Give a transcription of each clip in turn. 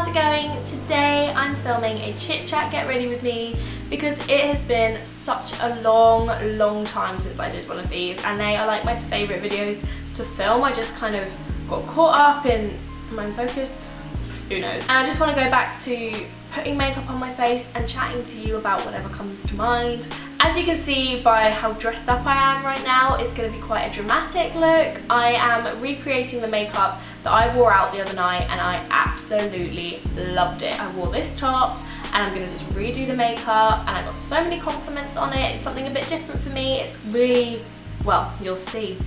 how's it going? Today I'm filming a chit chat get ready with me because it has been such a long time since I did one of these, and they are like my favourite videos to film. I just kind of got caught up in my own focus, who knows. And I just want to go back to putting makeup on my face and chatting to you about whatever comes to mind. As you can see by how dressed up I am right now, it's going to be quite a dramatic look. I am recreating the makeup that I wore out the other night and I absolutely loved it. I wore this top and I'm going to just redo the makeup, and I got so many compliments on it. It's something a bit different for me. It's really, well, you'll see.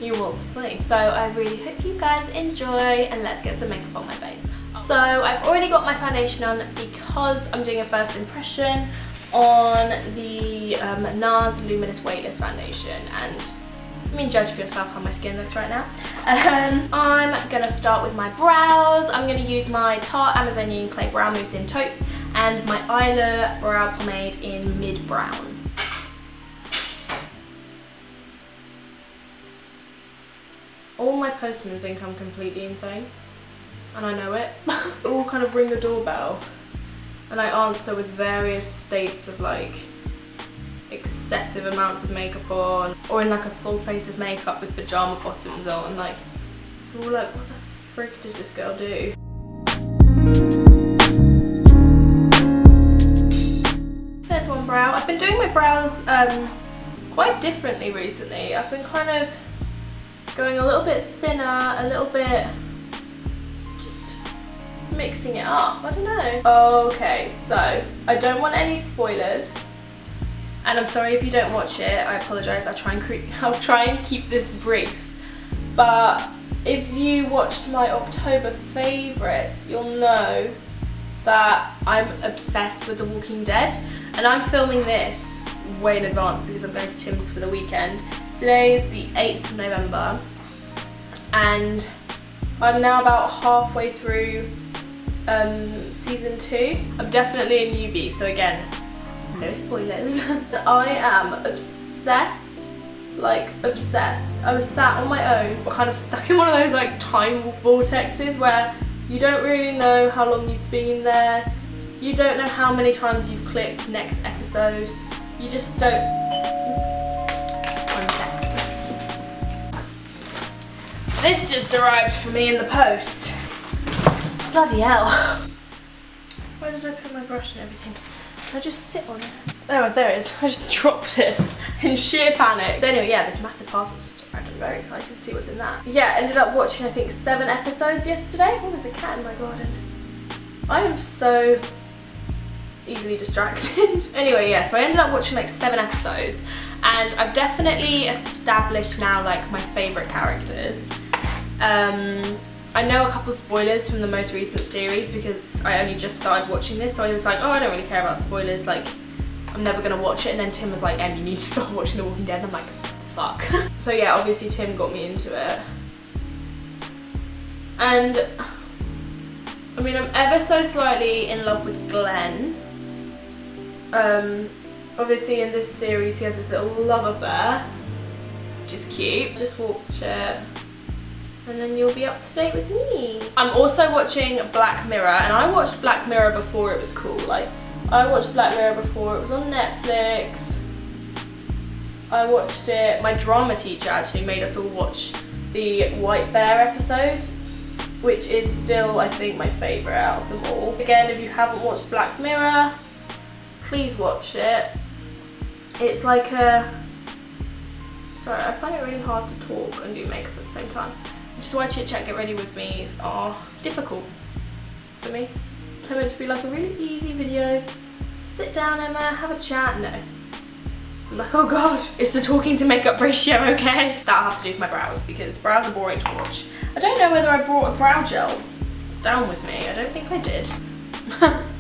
You will see. So I really hope you guys enjoy, and let's get some makeup on my face. So I've already got my foundation on because I'm doing a first impression on the NARS Luminous Weightless Foundation, and I mean, judge for yourself how my skin looks right now. I'm gonna start with my brows. I'm gonna use my Tarte Amazonian Clay Brow Mousse in Taupe and my Isla Brow Pomade in Mid Brown. All my postmen think I'm completely insane, and I know it. They all kind of ring the doorbell, and I answer with various states of like excessive amounts of makeup on, or in like a full face of makeup with pajama bottoms on. Like, we're all like, what the frick does this girl do? There's one brow. I've been doing my brows quite differently recently. I've been kind of going a little bit thinner, a little bit just mixing it up, I don't know. Okay, so I don't want any spoilers, and I'm sorry if you don't watch it, I apologise. I'll try and keep this brief. But if you watched my October favourites, you'll know that I'm obsessed with The Walking Dead, and I'm filming this way in advance because I'm going to Tim's for the weekend. Today is the 8th of November, and I'm now about halfway through season 2. I'm definitely a newbie, so again, no spoilers. I am obsessed, like obsessed. I was sat on my own, kind of stuck in one of those like time vortexes where you don't really know how long you've been there. You don't know how many times you've clicked next episode. You just don't. One sec. This just arrived for me in the post. Bloody hell. Where did I put my brush and everything? Can I just sit on it? Oh, there it is. I just dropped it in sheer panic. So anyway, yeah, this massive parcel's just arrived. I'm very excited to see what's in that. Yeah, ended up watching I think 7 episodes yesterday. Oh, there's a cat in my garden. I am so easily distracted. Anyway, yeah, so I ended up watching like 7 episodes, and I've definitely established now like my favourite characters. I know a couple spoilers from the most recent series because I only just started watching this, so I was like, oh, I don't really care about spoilers, like I'm never gonna watch it. And then Tim was like, Em, you need to start watching The Walking Dead, and I'm like, fuck. So yeah, obviously Tim got me into it, and I mean, I'm ever so slightly in love with Glenn. Obviously in this series he has this little love affair, which is cute. Just watch it and then you'll be up to date with me. I'm also watching Black Mirror, and I watched Black Mirror before it was cool. Like, I watched Black Mirror before it was on Netflix. I watched it, my drama teacher actually made us all watch the White Bear episode, which is still, I think, my favourite out of them all. Again, if you haven't watched Black Mirror, please watch it. It's like a... Sorry, I find it really hard to talk and do makeup at the same time. Which is why chit chat get ready with me's are difficult for me. They're meant to be like a really easy video. Sit down, Emma, have a chat. No. I'm like, oh god, is the talking to makeup ratio okay? That'll have to do with my brows because brows are boring to watch. I don't know whether I brought a brow gel down with me. I don't think I did.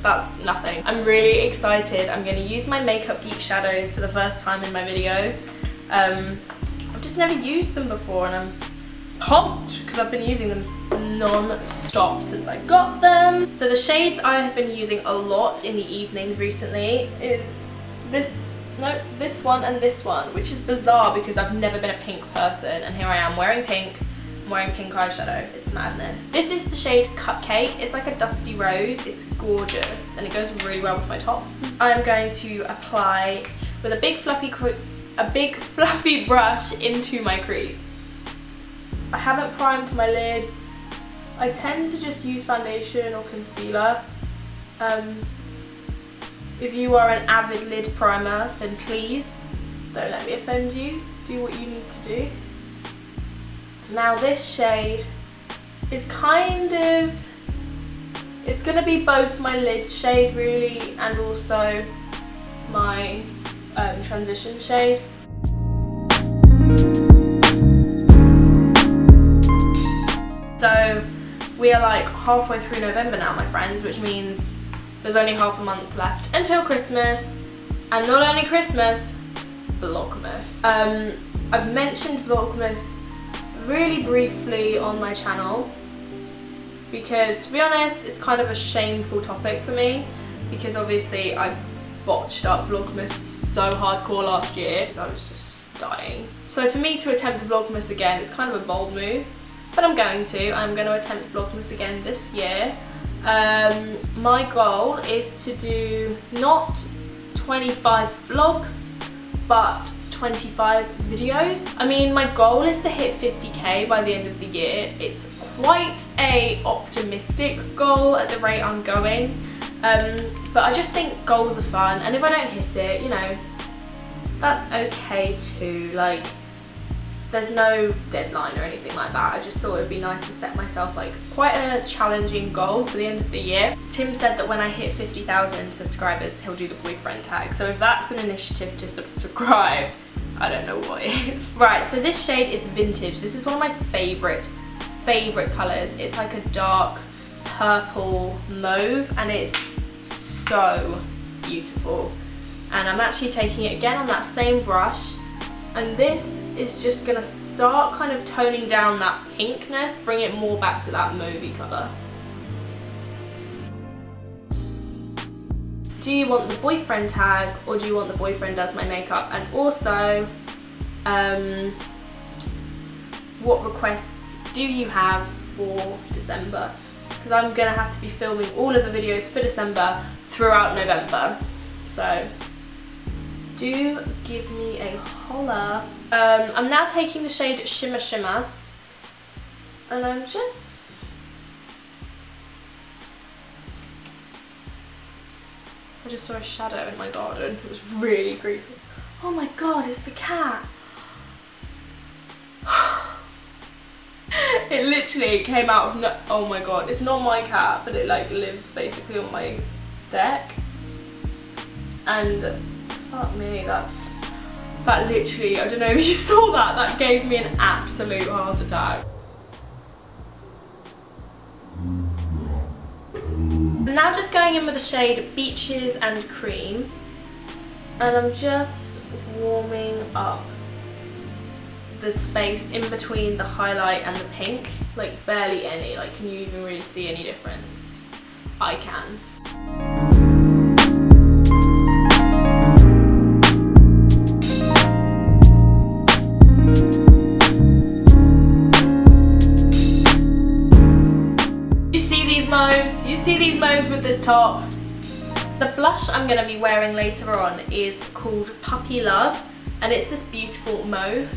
That's nothing. I'm really excited. I'm going to use my Makeup Geek shadows for the first time in my videos. I've just never used them before, and I'm pumped because I've been using them non-stop since I got them. So the shades I have been using a lot in the evenings recently is this one and this one, which is bizarre because I've never been a pink person, and here I am wearing pink I'm wearing pink eyeshadow. It's madness. This is the shade Cupcake. It's like a dusty rose. It's gorgeous and it goes really well with my top. I'm going to apply with a big fluffy brush into my crease. I haven't primed my lids. I tend to just use foundation or concealer. If you are an avid lid primer, then please don't let me offend you. Do what you need to do. Now this shade is kind of, it's going to be both my lid shade really and also my transition shade. So we are like halfway through November now, my friends, which means there's only half a month left until Christmas, and not only Christmas, Vlogmas. I've mentioned Vlogmas really briefly on my channel because, to be honest, it's kind of a shameful topic for me because obviously I botched up Vlogmas so hardcore last year because I was just dying. So for me to attempt Vlogmas again, it's kind of a bold move, but I'm going to attempt Vlogmas again this year. My goal is to do not 25 vlogs, but 25 videos. I mean, my goal is to hit 50k by the end of the year. It's quite a optimistic goal at the rate I'm going, but I just think goals are fun, and if I don't hit it, you know, that's okay too. Like, there's no deadline or anything like that. I just thought it would be nice to set myself like quite a challenging goal for the end of the year. Tim said that when I hit 50,000 subscribers, he'll do the boyfriend tag. So if that's an initiative to subscribe, I don't know what is. Right, so this shade is Vintage. This is one of my favorite colors. It's like a dark purple mauve and it's so beautiful. And I'm actually taking it again on that same brush, and this is just gonna start kind of toning down that pinkness, bring it more back to that mauvey color. Do you want the boyfriend tag or do you want the boyfriend does my makeup? And also, what requests do you have for December? Because I'm gonna have to be filming all of the videos for December throughout November. So do give me a holler. I'm now taking the shade Shimmer Shimmer, and I just saw a shadow in my garden. It was really creepy. Oh my god, it's the cat. It literally came out of no, oh my god, it's not my cat, but it like lives basically on my deck. And fuck me, that literally, I don't know if you saw that, that gave me an absolute heart attack. I'm now just going in with the shade Beaches and Cream, and I'm just warming up the space in between the highlight and the pink, like barely any. Like, can you even really see any difference? I can. You see these mauves with this top? The blush I'm going to be wearing later on is called Puppy Love, and it's this beautiful mauve.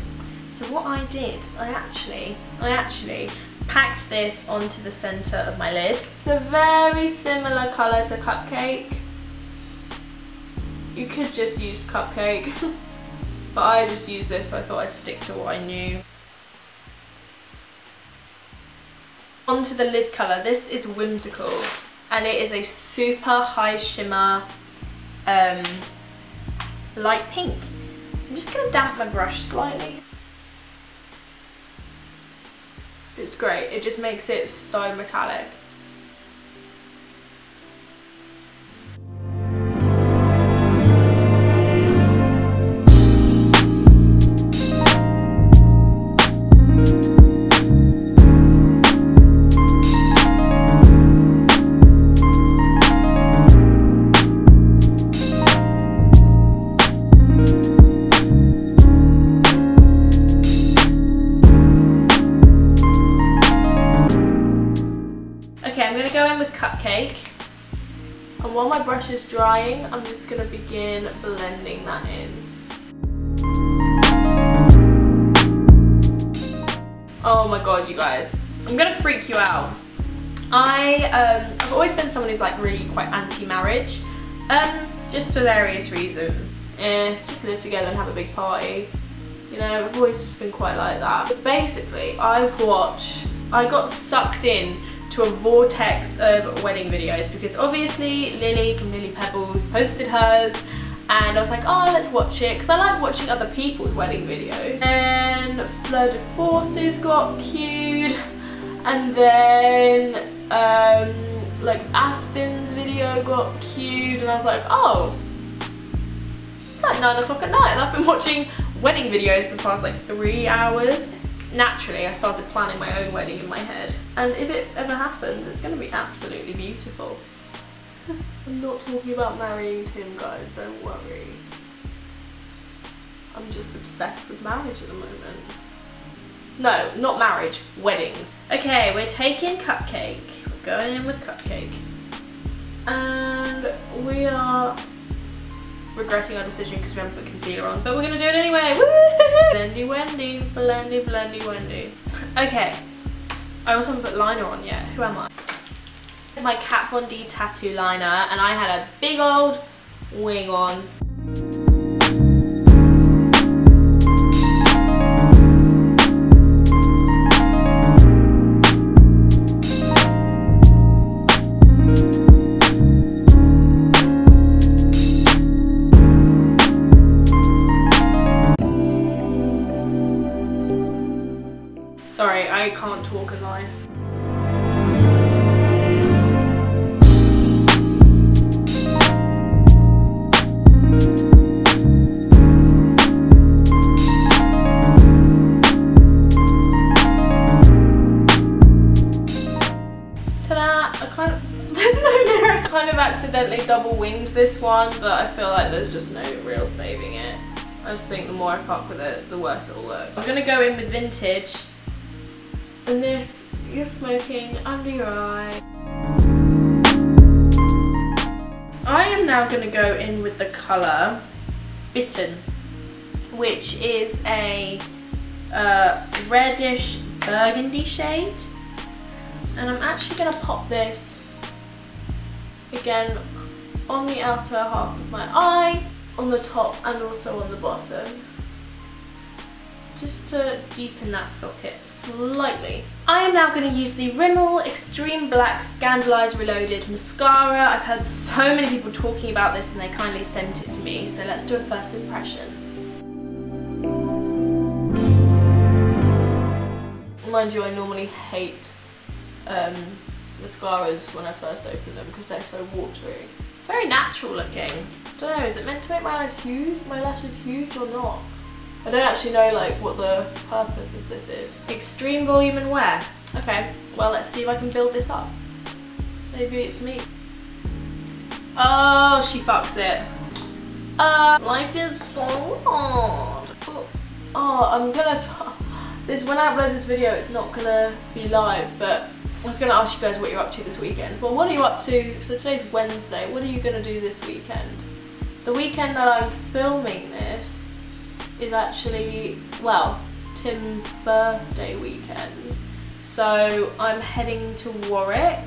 So what I did, I actually packed this onto the centre of my lid. It's a very similar colour to Cupcake. You could just use Cupcake, but I just used this, so I thought I'd stick to what I knew. Onto the lid colour. This is Whimsical, and it is a super high shimmer light pink. I'm just going to damp my brush slightly. It's great, it just makes it so metallic. Cupcake. And while my brush is drying, I'm just going to begin blending that in. Oh my god, you guys. I'm going to freak you out. I've always been someone who's like really quite anti-marriage. Just for various reasons. Just live together and have a big party. You know, I've always just been quite like that. But basically, I got sucked in to a vortex of wedding videos because obviously Lily from Lily Pebbles posted hers and I was like, oh, let's watch it because I like watching other people's wedding videos. And Fleur de Forces got queued, and then like Aspen's video got queued, and I was like, oh, it's like 9 o'clock at night and I've been watching wedding videos for the past like 3 hours. Naturally, I started planning my own wedding in my head, and if it ever happens, it's going to be absolutely beautiful. I'm not talking about marrying Tim, guys, don't worry. I'm just obsessed with marriage at the moment. No, not marriage, weddings. Okay, we're taking Cupcake. We're going in with Cupcake. And we are regretting our decision because we haven't put concealer on, but we're gonna do it anyway. Woo! Blendy Wendy, blendy blendy Wendy. Okay, I also haven't put liner on yet. Who am I? My Kat Von D tattoo liner, and I had a big old wing on. Sorry, I can't talk and lie. Accidentally double winged this one, but I feel like there's just no real saving it. I just think the more I fuck with it, the worse it'll look. I'm gonna go in with Vintage, and this, you're smoking under your eye. I am now gonna go in with the colour Bitten, which is a reddish burgundy shade, and I'm actually gonna pop this again on the outer half of my eye, on the top and also on the bottom, just to deepen that socket slightly. I am now going to use the Rimmel Extreme Black Scandalise Reloaded Mascara. I've heard so many people talking about this and they kindly sent it to me, so let's do a first impression. Mind you, I normally hate mascaras when I first open them because they're so watery. It's very natural looking. I don't know, is it meant to make my eyes huge, my lashes huge or not? I don't actually know like what the purpose of this is. Extreme volume and wear. Okay, well let's see if I can build this up. Maybe it's me. Oh, she fucks it. Life is so hard. Oh, I'm gonna, when I upload this video it's not gonna be live, but I was going to ask you guys what you're up to this weekend. Well, what are you up to? So today's Wednesday. What are you going to do this weekend? The weekend that I'm filming this is actually, well, Tim's birthday weekend. So I'm heading to Warwick,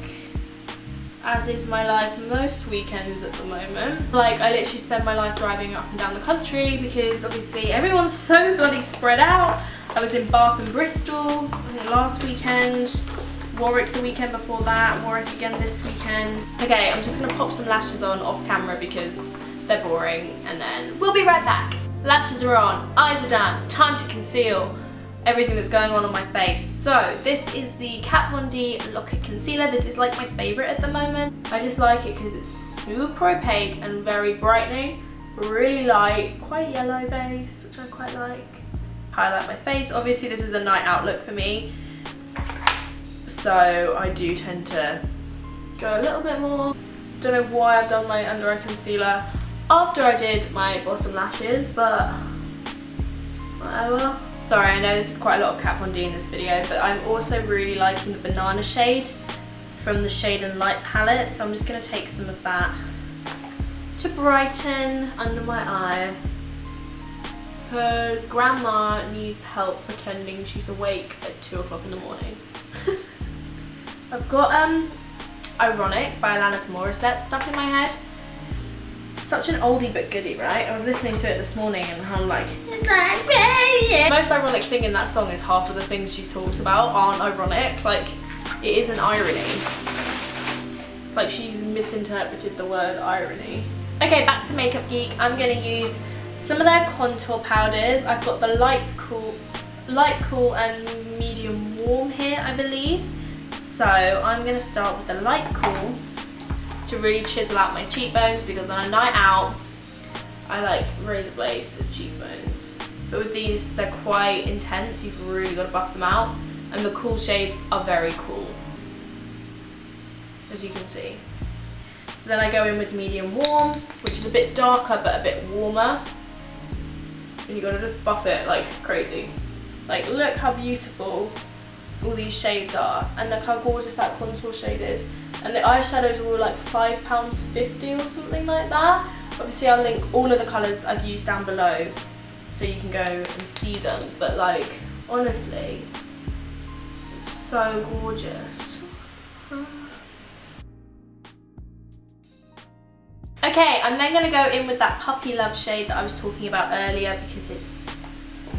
as is my life most weekends at the moment. Like, I literally spend my life driving up and down the country because obviously everyone's so bloody spread out. I was in Bath and Bristol last weekend. Warwick the weekend before that, Warwick again this weekend. Okay, I'm just gonna pop some lashes on off camera because they're boring, and then we'll be right back. Lashes are on, eyes are down, time to conceal everything that's going on my face. So this is the Kat Von D Lock-It Concealer. This is like my favourite at the moment. I just like it because it's super opaque and very brightening, really light, quite yellow based, which I quite like. Highlight my face. Obviously this is a night out look for me, so I do tend to go a little bit more. Don't know why I've done my under eye concealer after I did my bottom lashes, but whatever. Sorry, I know this is quite a lot of Kat Von D in this video, but I'm also really liking the banana shade from the Shade and Light palette. So I'm just going to take some of that to brighten under my eye. Because grandma needs help pretending she's awake at 2 o'clock in the morning. I've got Ironic by Alanis Morissette stuck in my head. Such an oldie but goodie, right? I was listening to it this morning and I'm like, the most ironic thing in that song is half of the things she talks about aren't ironic. Like, it is an irony. It's like she's misinterpreted the word irony. Okay, back to Makeup Geek. I'm going to use some of their contour powders. I've got the light, cool and medium warm here, I believe. So I'm going to start with the light cool to really chisel out my cheekbones, because on a night out I like razor blades as cheekbones. But with these, they're quite intense, you've really got to buff them out, and the cool shades are very cool, as you can see. So then I go in with medium warm, which is a bit darker but a bit warmer, and you got to just buff it like crazy. Like, look how beautiful all these shades are, and look how gorgeous that contour shade is. And the eyeshadows are all like £5.50 or something like that. Obviously I'll link all of the colours I've used down below so you can go and see them. But like, honestly, it's so gorgeous. Okay, I'm then going to go in with that Puppy Love shade that I was talking about earlier, because it's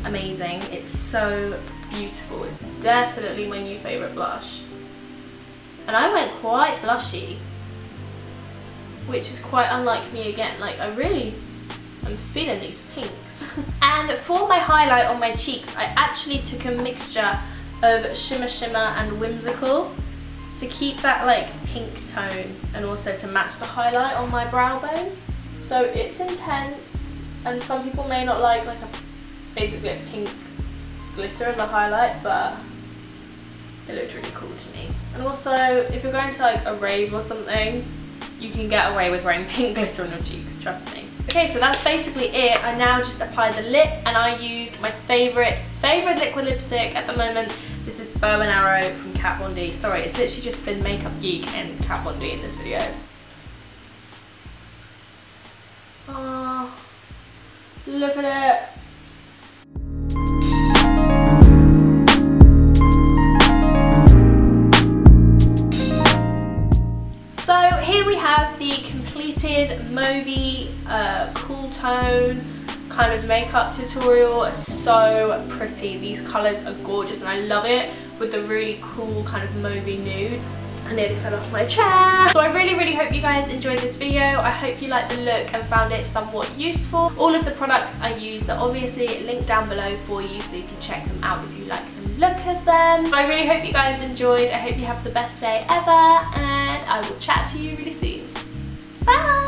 amazing. It's so beautiful. It's definitely my new favourite blush. And I went quite blushy, which is quite unlike me again. Like, I'm feeling these pinks. And for my highlight on my cheeks, I actually took a mixture of Shimmer Shimmer and Whimsical to keep that like pink tone, and also to match the highlight on my brow bone. So it's intense, and some people may not like basically a pink glitter as a highlight, but it looked really cool to me. And also, if you're going to like a rave or something, you can get away with wearing pink glitter on your cheeks, trust me. Okay, so that's basically it. I now just applied the lip, and I used my favourite liquid lipstick at the moment. This is Bow and Arrow from Kat Von D. Sorry, it's literally just been Makeup Geek and Kat Von D in this video. Oh, look at it. Here we have the completed mauvey, cool tone kind of makeup tutorial. So pretty. These colours are gorgeous, and I love it with the really cool kind of mauvey nude. I nearly fell off my chair. So I really hope you guys enjoyed this video. I hope you liked the look and found it somewhat useful. All of the products I used are obviously linked down below for you, so you can check them out if you like the look of them. So I really hope you guys enjoyed. I hope you have the best day ever, and I will chat to you really soon. Bye!